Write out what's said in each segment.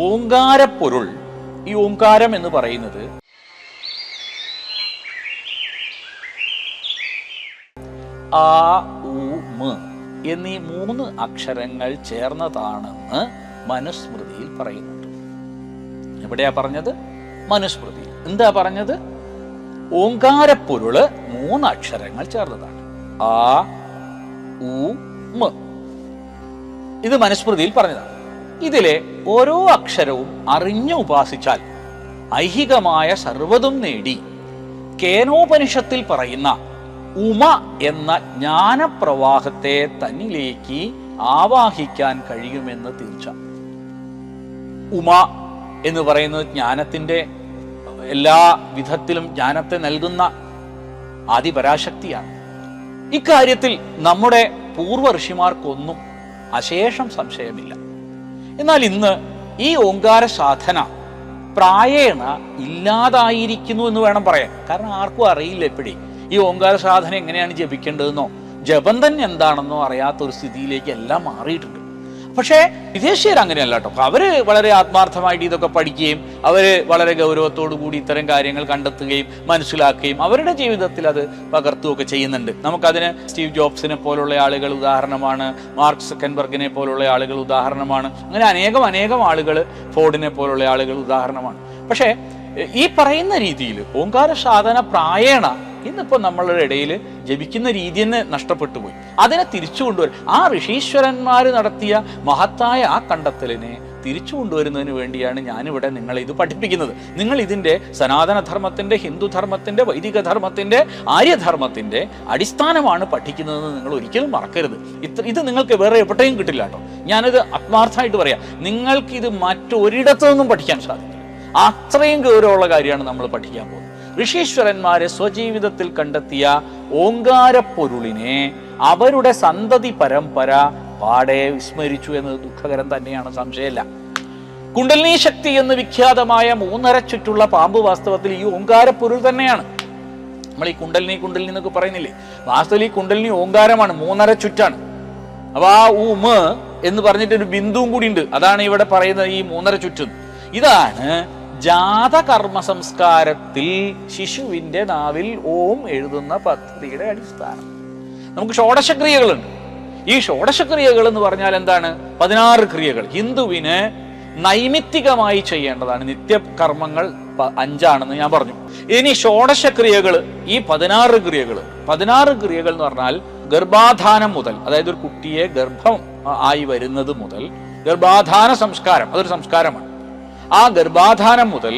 ഓങ്കാരപ്പൊരുൾ, ഈ ഓങ്കാരം എന്ന് പറയുന്നത് ആ ഉ മ എന്നീ 3 അക്ഷരങ്ങൾ ചേർന്നതാണെന്ന് മനുസ്മൃതിയിൽ പറയുന്നുണ്ട്. എവിടെയാ പറഞ്ഞത്? മനുസ്മൃതിയിൽ. എന്താ പറഞ്ഞത്? ഓങ്കാരപ്പൊരുള് 3 അക്ഷരങ്ങൾ ചേർന്നതാണ്. ആ ഉ മ. ഇത് മനുസ്മൃതിയിൽ പറഞ്ഞതാണ്. ഇതിലെ ഓരോ അക്ഷരവും അറിഞ്ഞു ഉപാസിച്ചാൽ ഐഹികമായ സർവ്വതും നേടി കേനോപനിഷത്തിൽ പറയുന്ന ഉമ എന്ന ജ്ഞാനപ്രവാഹത്തെ തന്നിലേക്ക് ആവാഹിക്കാൻ കഴിയുമെന്ന് തീർച്ച. ഉമ എന്ന് പറയുന്നത് ജ്ഞാനത്തിന്റെ എല്ലാ വിധത്തിലും ജ്ഞാനത്തെ നൽകുന്ന ആദിപരാശക്തിയാണ്. ഇക്കാര്യത്തിൽ നമ്മുടെ പൂർവ്വ ഋഷിമാർക്കൊന്നും അശേഷം സംശയമില്ല. എന്നാൽ ഇന്ന് ഈ ഓങ്കാര സാധന പ്രായേണ ഇല്ലാതായിരിക്കുന്നു എന്ന് വേണം പറയാൻ. കാരണം ആർക്കും അറിയില്ല എപ്പോഴേ ഈ ഓങ്കാര സാധന എങ്ങനെയാണ് ജപിക്കേണ്ടതെന്നോ ജപം തന്നെ എന്താണെന്നോ അറിയാത്തൊരു സ്ഥിതിയിലേക്ക് എല്ലാം മാറിയിട്ടുണ്ട്. പക്ഷേ വിദേശീയർ അങ്ങനെയല്ല കേട്ടോ. അവര് വളരെ ആത്മാർത്ഥമായിട്ട് ഇതൊക്കെ പഠിക്കുകയും അവര് വളരെ ഗൗരവത്തോടു കൂടി ഇത്തരം കാര്യങ്ങൾ കണ്ടെത്തുകയും മനസ്സിലാക്കുകയും അവരുടെ ജീവിതത്തിൽ അത് പകർത്തുകയൊക്കെ ചെയ്യുന്നുണ്ട്. നമുക്കതിന് സ്റ്റീവ് ജോബ്സിനെ പോലുള്ള ആളുകൾ ഉദാഹരണമാണ്, മാർക്ക് സക്കൻബർഗിനെ പോലുള്ള ആളുകൾ ഉദാഹരണമാണ്, അങ്ങനെ അനേകം ആളുകൾ, ഫോർഡിനെ പോലുള്ള ആളുകൾ ഉദാഹരണമാണ്. പക്ഷേ ഈ പറയുന്ന രീതിയിൽ ഓങ്കാര സാധന പ്രായേണ ഇന്നിപ്പോൾ നമ്മളുടെ ഇടയിൽ ജപിക്കുന്ന രീതി തന്നെ നഷ്ടപ്പെട്ടു പോയി. അതിനെ തിരിച്ചു കൊണ്ടുവരും. ആ ഋഷീശ്വരന്മാർ നടത്തിയ മഹത്തായ ആ കണ്ടെത്തലിനെ തിരിച്ചു കൊണ്ടുവരുന്നതിന് വേണ്ടിയാണ് ഞാനിവിടെ നിങ്ങളെ ഇത് പഠിപ്പിക്കുന്നത്. നിങ്ങൾ ഇതിൻ്റെ സനാതനധർമ്മത്തിൻ്റെ, ഹിന്ദുധർമ്മത്തിൻ്റെ, വൈദിക ധർമ്മത്തിൻ്റെ, ആര്യധർമ്മത്തിൻ്റെ അടിസ്ഥാനമാണ് പഠിക്കുന്നതെന്ന് നിങ്ങൾ ഒരിക്കലും മറക്കരുത്. ഇത് നിങ്ങൾക്ക് വേറെ എവിടെയും കിട്ടില്ല കേട്ടോ. ഞാനിത് ആത്മാർത്ഥമായിട്ട് പറയാം. നിങ്ങൾക്കിത് മറ്റൊരിടത്തു നിന്നും പഠിക്കാൻ സാധിക്കില്ല. അത്രയും ഗൗരവമുള്ള കാര്യമാണ് നമ്മൾ പഠിക്കാൻ പോകുന്നത്. ഋഷീശ്വരന്മാരെ സ്വജീവിതത്തിൽ കണ്ടെത്തിയ ഓങ്കാരപ്പൊരുളിനെ അവരുടെ സന്തതി പരമ്പര പാടെ വിസ്മരിച്ചു എന്നത് ദുഃഖകരം തന്നെയാണ്, സംശയമില്ല. കുണ്ടലിനി ശക്തി എന്ന് വിഖ്യാതമായ 3.5 ചുറ്റുള്ള പാമ്പ് വാസ്തവത്തിൽ ഈ ഓങ്കാരപ്പൊരുൾ തന്നെയാണ്. നമ്മൾ ഈ കുണ്ടലിനി എന്നൊക്കെ പറയുന്നില്ലേ, വാസ്തവത്തിൽ ഈ കുണ്ടലിനി ഓങ്കാരമാണ്, 3.5 ചുറ്റാണ്. അപ്പൊ ആ ഉമ എന്ന് പറഞ്ഞിട്ടൊരു ബിന്ദുവും കൂടി ഉണ്ട്. അതാണ് ഇവിടെ പറയുന്നത് ഈ 3.5 ചുറ്റും. ഇതാണ് ജാതകർമ്മ സംസ്കാരത്തിൽ ശിശുവിൻ്റെ നാവിൽ ഓം എഴുതുന്ന പദ്ധതിയുടെ അടിസ്ഥാനം. നമുക്ക് ഷോഡശക്രിയകളുണ്ട്. ഈ ഷോഡശക്രിയകൾ എന്ന് പറഞ്ഞാൽ എന്താണ്? 16 ക്രിയകൾ ഹിന്ദുവിന് നൈമിത്തികമായി ചെയ്യേണ്ടതാണ്. നിത്യകർമ്മങ്ങൾ 5 ഞാൻ പറഞ്ഞു. ഇനി ഷോഡശക്രിയകൾ, ഈ 16 ക്രിയകൾ എന്ന് പറഞ്ഞാൽ ഗർഭാധാനം മുതൽ, അതായത് ഒരു കുട്ടിയെ ഗർഭം ആയി വരുന്നത് മുതൽ ഗർഭാധാന സംസ്കാരം, അതൊരു സംസ്കാരമാണ്. ആ ഗർഭാധാനം മുതൽ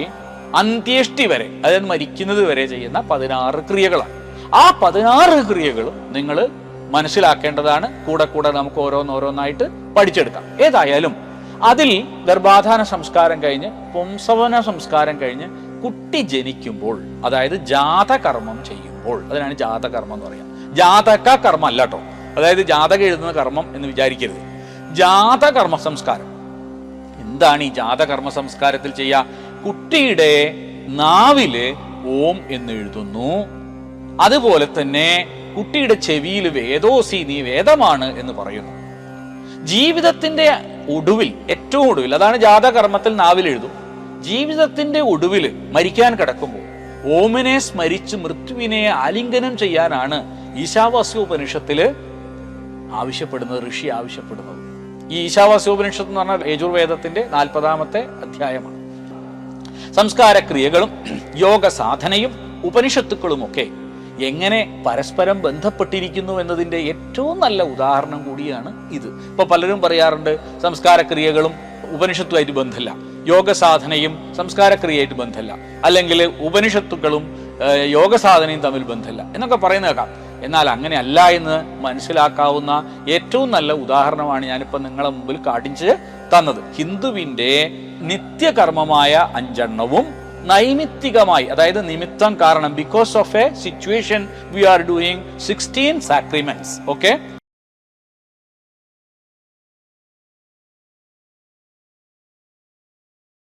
അന്ത്യേഷ്ടി വരെ, അതായത് മരിക്കുന്നത് വരെ ചെയ്യുന്ന 16 ക്രിയകളാണ്. ആ 16 ക്രിയകളും നിങ്ങൾ മനസ്സിലാക്കേണ്ടതാണ്. കൂടെ നമുക്ക് ഓരോന്നായിട്ട് പഠിച്ചെടുക്കാം. ഏതായാലും അതിൽ ഗർഭാധാന സംസ്കാരം കഴിഞ്ഞ് പുംസവന സംസ്കാരം കഴിഞ്ഞ് കുട്ടി ജനിക്കുമ്പോൾ, അതായത് ജാതകർമ്മം ചെയ്യുമ്പോൾ, അതിനാണ് ജാതകർമ്മം എന്ന് പറയുക. ജാതക കർമ്മം അല്ല കേട്ടോ, അതായത് ജാതകം എഴുതുന്ന കർമ്മം എന്ന് വിചാരിക്കരുത്. ജാതകർമ്മ സംസ്കാരം എന്താണ്? ഈ ജാതകർമ്മ സംസ്കാരത്തിൽ ചെയ്യുക, കുട്ടിയുടെ നാവില് ഓം എന്ന് എഴുതുന്നു. അതുപോലെ തന്നെ കുട്ടിയുടെ ചെവിയിൽ വേദോസി, നീ വേദമാണ് എന്ന് പറയുന്നു. ജീവിതത്തിന്റെ ഒടുവിൽ, ഏറ്റവും ഒടുവിൽ, അതാണ് ജാതകർമ്മത്തിൽ നാവിൽ എഴുതും. ജീവിതത്തിന്റെ ഒടുവിൽ മരിക്കാൻ കിടക്കുമ്പോൾ ഓമിനെ സ്മരിച്ച് മൃത്യുവിനെ ആലിംഗനം ചെയ്യാനാണ് ഈശാവാസ്യോപനിഷത്തില് ആവശ്യപ്പെടുന്നത്, ഋഷി ആവശ്യപ്പെടുന്നത്. ഈ ഈശാവാസ്യോപനിഷത്ത് എന്ന് പറഞ്ഞാൽ യജുർവേദത്തിന്റെ 40-ാമത്തെ അധ്യായമാണ്. സംസ്കാരക്രിയകളും യോഗ സാധനയും ഉപനിഷത്തുക്കളുമൊക്കെ എങ്ങനെ പരസ്പരം ബന്ധപ്പെട്ടിരിക്കുന്നു എന്നതിൻ്റെ ഏറ്റവും നല്ല ഉദാഹരണം കൂടിയാണ് ഇത്. ഇപ്പൊ പലരും പറയാറുണ്ട് സംസ്കാരക്രിയകളും ഉപനിഷത്തുമായിട്ട് ബന്ധമില്ല, യോഗ സാധനയും സംസ്കാരക്രിയയായിട്ട് ബന്ധമില്ല, അല്ലെങ്കിൽ ഉപനിഷത്തുക്കളും യോഗ സാധനയും തമ്മിൽ ബന്ധമില്ല എന്നൊക്കെ പറയുന്ന കേൾക്കാം. എന്നാൽ അങ്ങനെയല്ല എന്ന് മനസ്സിലാക്കാവുന്ന ഏറ്റവും നല്ല ഉദാഹരണമാണ് ഞാനിപ്പോൾ നിങ്ങളെ മുമ്പിൽ കാണിച്ച് തന്നത്. ഹിന്ദുവിൻ്റെ നിത്യകർമ്മമായ 5 എണ്ണവും നൈമിത്തികമായി, അതായത് നിമിത്തം കാരണം, because of a situation we are doing 16 sacraments. Okay.